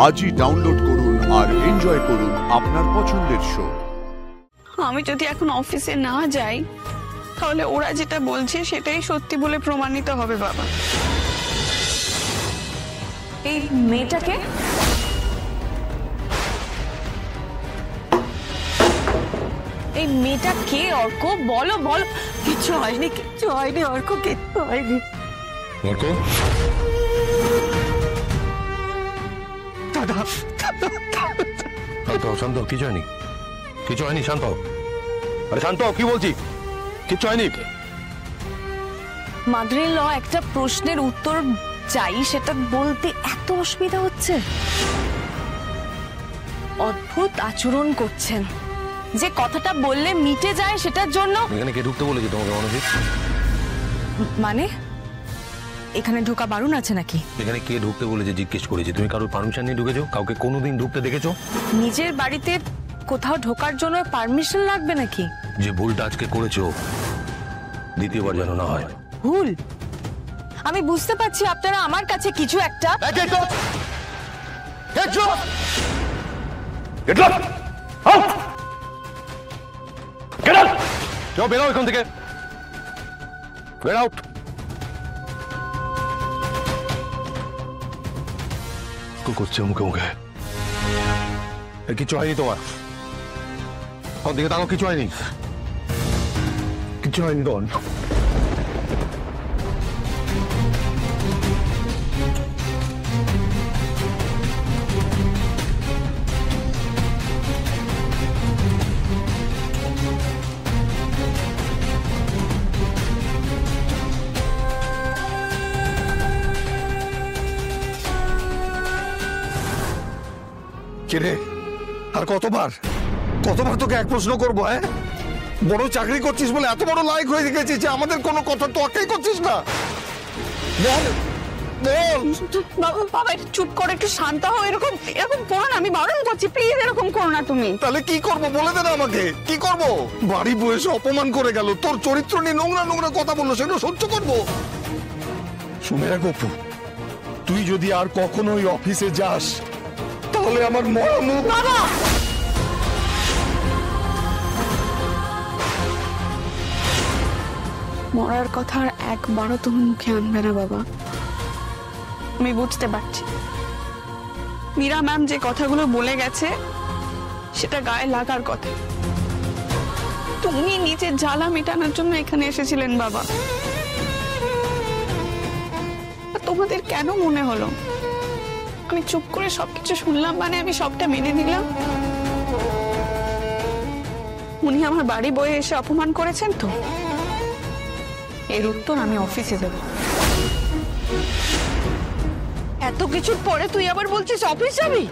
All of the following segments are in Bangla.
আজই ডাউনলোড করুন আর এনজয় করুন আপনার পছন্দের শো। আমি যদি এখন অফিসে না যাই তাহলে ওরা যেটা বলছে সেটাই সত্যি বলে প্রমাণিত হবে বাবা। এই মেয়েটাকে এই মেয়েটা কে অর্ক? বলো বলো। কিচ্ছু হয়নি, কিচ্ছু হয়নি অর্ক, কিচ্ছু হয়নি। অর্ক, দাদা শান্ত হও, শান্ত হও, কিছু হয়নি, কিছু হয়নি, শান্ত হও। আরে শান্ত হও, কি বলছি, কিচ্ছু হয়নি। মাদার ল একটা প্রশ্নের উত্তর চাই, সেটা বলতে এত অসুবিধা হচ্ছে। অদ্ভুত আচরণ করছেন, যে কথাটা বললে মিটে যায় সেটার জন্য। এখানে কে ঢুকতে বলেছে তোমাকে মানুষে? মানে এখানে ঢোকা বারণ আছে নাকি? এখানে কে ঢুকতে বলেছে জিজ্ঞেস করেছি। তুমি কারোর পারমিশন নিয়ে ঢুকেছো? কাউকে কোনোদিন ঢুকতে দেখেছো? নিজের বাড়িতে কোথাও ঢোকার জন্য পারমিশন লাগবে নাকি? যে ভুলটা আজকে করেছো দ্বিতীয়বার যেন না হয়। ভুল? আমি বুঝতে পারছি আপনারা আমার কাছে কিছু একটা বেরো এখান থেকে, বের আউট। করছে মুখে মুখে। কিছু হয়নি তোমার, দিকে তাকাও, কিছু হয়নি, কিছু হয়নি তোমার। কিরে, আর কতবার কতবার তোকে এক প্রশ্ন করবো? হ্যাঁ, বড় চাকরি করছিস বলে এত বড় লায়ক হয়ে গেছিস যে আমাদের কোনো কথা তো আঁকাই করছিস না। বল বল। বাবা একটু চুপ করে, একটু শান্ত হও। এরকম এরকম করো না, আমি বারণ করছি, প্লিজ এরকম করো না তুমি। তাহলে কি করবো বলে দে না আমাকে, কি করবো? বাড়ি বসে অপমান করে গেল, তোর চরিত্র নিয়ে নোংরা নোংরা কথা বললো, সেগুলো সহ্য করবো? শুনে রাখ অপু, তুই যদি আর কখনো ওই অফিসে যাস তাহলে আমার মরা মুখ। বাবা মরার কথা আর একবারও তুমি মুখে আনবে না বাবা। আমি বুঝতে পারছি মীরা ম্যাম যে কথাগুলো বলে গেছে সেটা গায়ে লাগার কথা। তুমি নিজের জ্বালা মেটানোর জন্য এখানে এসেছিলেন বাবা। তোমাদের কেন মনে হলো আমি চুপ করে সবকিছু শুনলাম মানে আমি সবটা মেনে নিলাম? উনি আমার বাড়ি বয়ে এসে অপমান করেছেন তো, এর উত্তর আমি অফিসে দেব। এত কিছুর পরে তুই আবার বলছিস অফিস যাবি?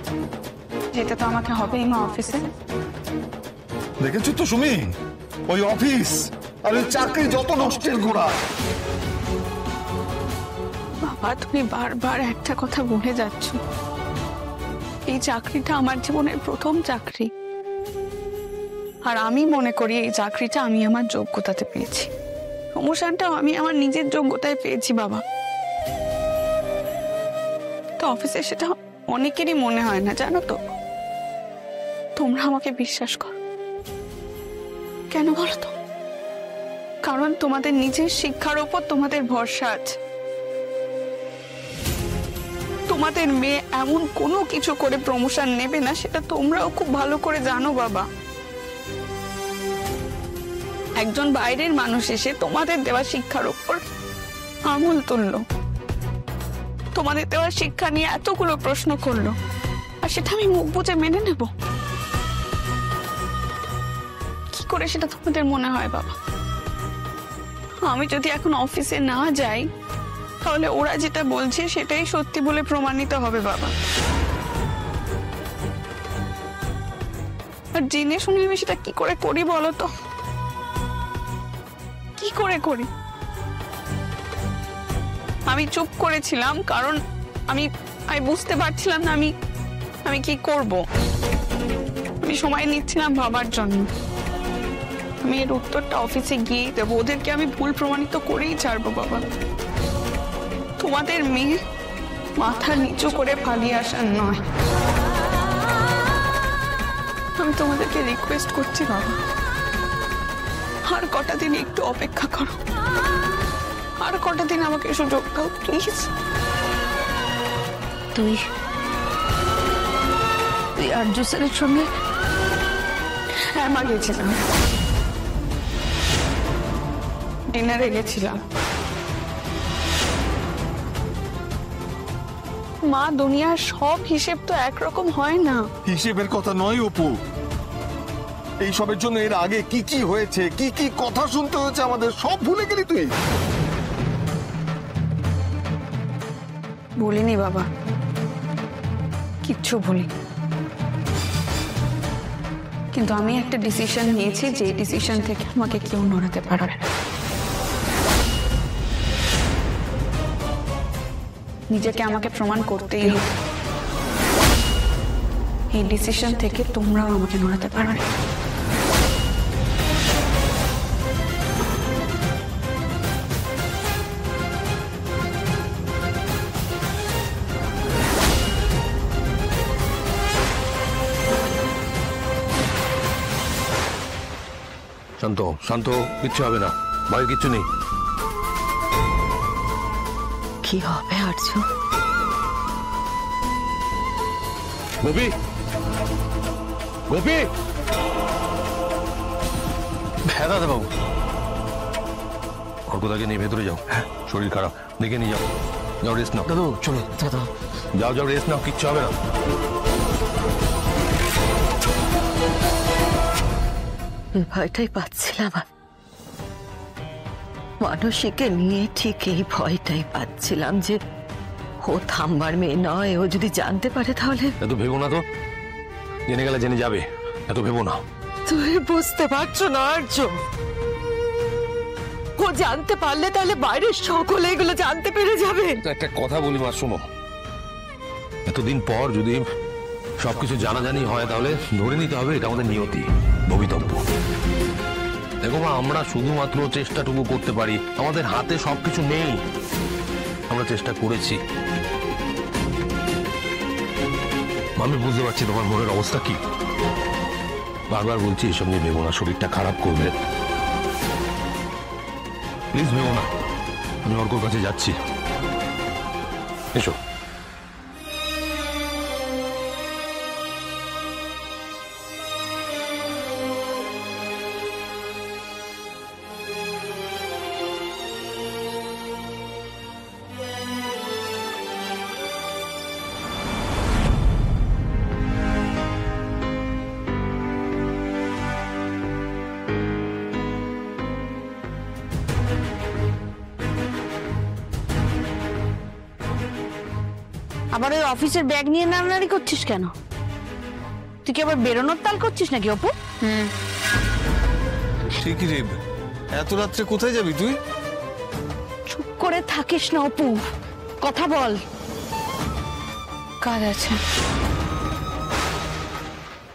যেতে তো আমাকে হবেই মা অফিসে। দেখেছো তো সুমি, ওই অফিস আর ওই চাকরি যত নষ্টের গোড়া। বাবা তুমি বারবার একটা কথা বলে যাচ্ছ, এই চাকরিটা আমার জীবনের প্রথম চাকরি, আর আমি মনে করি এই চাকরিটা আমি আমার যোগ্যতাতে পেয়েছি। প্রমোশনটাও আমি আমার নিজের যোগ্যতায় পেয়েছি বাবা। তো অফিসে সেটা অনেকেরই মনে হয় না, জানো তো। তোমরা আমাকে বিশ্বাস করো কেন বলো তো? কারণ তোমাদের নিজের শিক্ষার উপর তোমাদের ভরসা আছে। তোমাদের মেয়ে এমন কোনো কিছু করে প্রমোশন নেবে না, সেটা তোমরাও খুব ভালো করে জানো বাবা। একজন বাইরের মানুষ এসে তোমাদের দেওয়া শিক্ষার উপর আঙুল তুললো, তোমাদের দেওয়া শিক্ষা নিয়ে এতগুলো প্রশ্ন করলো, আর সেটা আমি মুখ বুজে মেনে নেব? কি করে সেটা তোমাদের মনে হয় বাবা? আমি যদি এখন অফিসে না যাই তাহলে ওরা যেটা বলছে সেটাই সত্যি বলে প্রমাণিত হবে বাবা। আর জেনে শুনে আমি সেটা কি করে করি বলো তো? কি করে করি? আমি চুপ করেছিলাম কারণ আমি বুঝতে পারছিলাম না আমি কি করব। আমি সময় নিচ্ছিলাম ভাবার জন্য। আমি এর উত্তরটা অফিসে গিয়ে দেবো, ওদেরকে আমি ভুল প্রমাণিত করেই ছাড়বো বাবা। তোমাদের মেয়ে মাথা নিচু করে পালিয়ে আসার নয়। আমি তোমাদেরকে রিকোয়েস্ট করছি বাবা, আর কটা দিন একটু অপেক্ষা করো, আর কটা দিন আমাকে সুযোগ দাও প্লিজ। তুই আর্য স্যারের সঙ্গে? হ্যাঁ মা, গেছিলাম, ডিনারে গেছিলাম। মা, দুনিয়ার সব হিসেব তো একরকম হয় না। হিসেবের কথা নয় অপু, এইসবের জন্য এর আগে কি কি হয়েছে, কি কি কথা শুনতে হয়েছে আমাদের, সব ভুলে গেলি তুই? বলিনি বাবা, কিচ্ছু বলিনি, কিন্তু আমি একটা ডিসিশন নিয়েছি, যে ডিসিশন থেকে আমাকে কেউ নড়াতে পারবে না। নিজেকে আমাকে প্রমাণ করতেই হবে। এই ডিসিশন থেকে তোমরাও আমাকে নড়াতে পারবে না। শান্ত, শান্ত, কিচ্ছু হবে না, ভয় কিচ্ছু নেই। কি হবে আর্য? গোপী, গোপী, হ্যাঁ দাদা বাবু, অর্কদাকে নিয়ে ভেতরে যাও। হ্যাঁ, শরীর খারাপ, দেখে নিয়ে যাও। যাও রেস্ট নাও দাদু, চলো দাদা, যাও যাও রেস্ট নাও, কিচ্ছু হবে না। ভয়টাই পাচ্ছিলাম, মানসীকে নিয়ে ঠিক এই ভয়টাই পাচ্ছিলাম যে ও থামবার মেয়ে নয়, ও যদি জানতে পারে তাহলে। এত ভেবো না তো, জেনে গেলে জেনে যাবে, এত ভেবো না। তুই বুঝতে পারছো না আর্য, ও জানতে পারলে তাহলে বাইরের সকলে এগুলো জানতে পেরে যাবে। একটা কথা বলি মা, শোনো, এতদিন পর যদি সবকিছু জানাজানি হয় তাহলে ধরে নিতে হবে এটা আমাদের নিয়তি, ভবিতব্য। দেখো মা, আমরা শুধুমাত্র চেষ্টাটুকু করতে পারি, আমাদের হাতে সবকিছু নেই। আমরা চেষ্টা করেছি, আমি বুঝতে পারছি তোমার মনের অবস্থা কি। বারবার বলছি এসব নিয়ে ভেবো না, শরীরটা খারাপ করবে। প্লিজ ভেবো না, আমি অর্কর কাছে যাচ্ছি, এসো। আবার ওই অফিসের ব্যাগ নিয়ে নাড়ানাড়ি করছিস কেন? তুই কি আবার বেরোনোর তাল করছিস নাকি অপু? ঠিকই রে, এত রাত্রে কোথায় যাবি তুই? চুপ করে থাকিস না অপু, কথা বল। কাজ আছে।